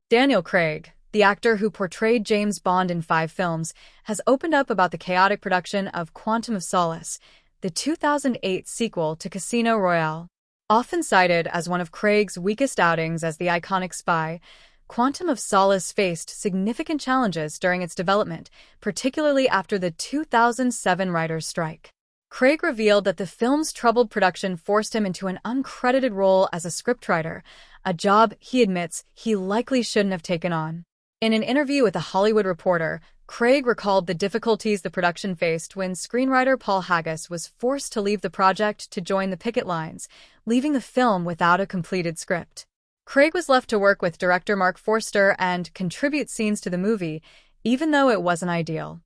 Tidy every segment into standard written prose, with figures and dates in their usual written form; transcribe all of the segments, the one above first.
Daniel Craig, the actor who portrayed James Bond in 5 films, has opened up about the chaotic production of Quantum of Solace, the 2008 sequel to Casino Royale. Often cited as one of Craig's weakest outings as the iconic spy, Quantum of Solace faced significant challenges during its development, particularly after the 2007 writers' strike. Craig revealed that the film's troubled production forced him into an uncredited role as a scriptwriter, a job he admits he likely shouldn't have taken on. In an interview with a Hollywood Reporter, Craig recalled the difficulties the production faced when screenwriter Paul Haggis was forced to leave the project to join the picket lines, leaving the film without a completed script. Craig was left to work with director Mark Forster and contribute scenes to the movie, even though it wasn't ideal.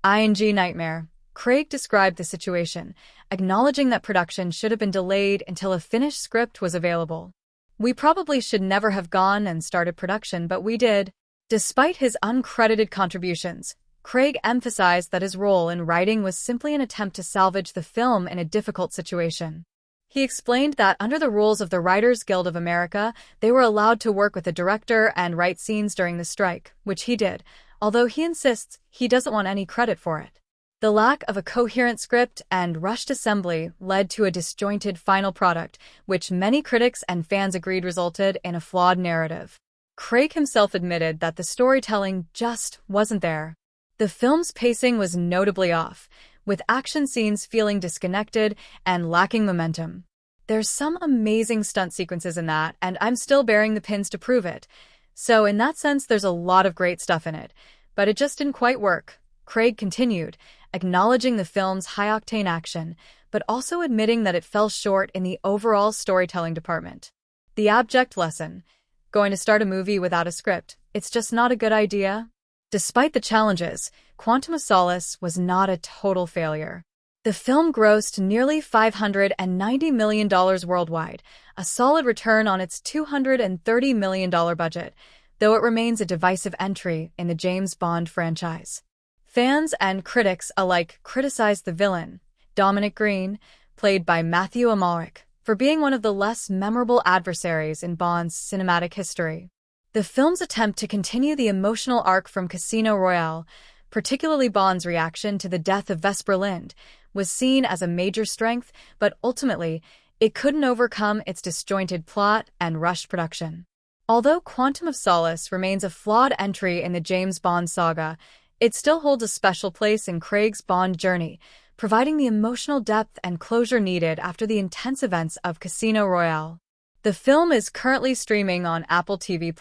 Nightmare. Craig described the situation, acknowledging that production should have been delayed until a finished script was available. "We probably should never have gone and started production, but we did." Despite his uncredited contributions, Craig emphasized that his role in writing was simply an attempt to salvage the film in a difficult situation. He explained that under the rules of the Writers Guild of America, they were allowed to work with the director and write scenes during the strike, which he did, although he insists he doesn't want any credit for it. The lack of a coherent script and rushed assembly led to a disjointed final product, which many critics and fans agreed resulted in a flawed narrative. Craig himself admitted that the storytelling just wasn't there. The film's pacing was notably off, with action scenes feeling disconnected and lacking momentum. "There's some amazing stunt sequences in that, and I'm still bearing the pins to prove it. So in that sense, there's a lot of great stuff in it, but it just didn't quite work," Craig continued, acknowledging the film's high-octane action, but also admitting that it fell short in the overall storytelling department. The abject lesson: going to start a movie without a script, it's just not a good idea. Despite the challenges, Quantum of Solace was not a total failure. The film grossed nearly $590 million worldwide, a solid return on its $230 million budget, though it remains a divisive entry in the James Bond franchise. Fans and critics alike criticized the villain, Dominic Green, played by Matthew Amalric, for being one of the less memorable adversaries in Bond's cinematic history. The film's attempt to continue the emotional arc from Casino Royale, particularly Bond's reaction to the death of Vesper Lynd, was seen as a major strength, but ultimately, it couldn't overcome its disjointed plot and rushed production. Although Quantum of Solace remains a flawed entry in the James Bond saga, it still holds a special place in Craig's Bond journey, providing the emotional depth and closure needed after the intense events of Casino Royale. The film is currently streaming on Apple TV+.